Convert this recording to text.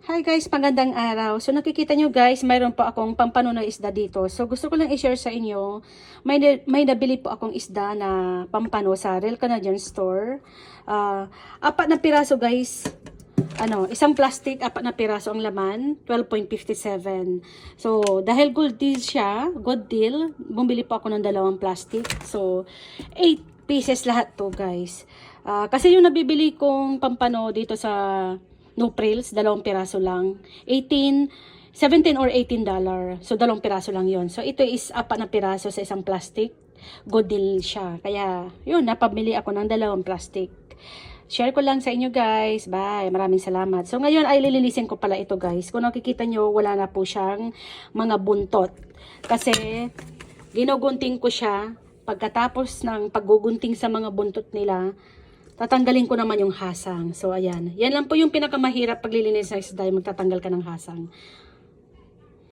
Hi guys, magandang araw. So nakikita nyo guys, mayroon po akong pampano na isda dito. So gusto ko lang i-share sa inyo, may nabili po akong isda na pampano sa Real Canadian Store. Apat na piraso guys. Isang plastic, apat na piraso ang laman, 12.57. So dahil good deal siya, good deal, bumili po ako ng dalawang plastic. So 8 pieces lahat to guys. Kasi yung nabibili kong pampano dito sa No Frills, dalawang piraso lang. 17 or $18. So, dalawang piraso lang yon. So, ito is apat na piraso sa isang plastic. Good deal siya. Kaya, yun, napabili ako ng dalawang plastic. Share ko lang sa inyo guys. Bye. Maraming salamat. So, ngayon ay lilinisin ko pala ito guys. Kung nakikita nyo, wala na po siyang mga buntot. Kasi, ginugunting ko siya. Pagkatapos ng paggugunting sa mga buntot nila, tatanggalin ko naman yung hasang. So, ayan. Yan lang po yung pinakamahirap paglilinis ng isda, magtatanggal ka ng hasang.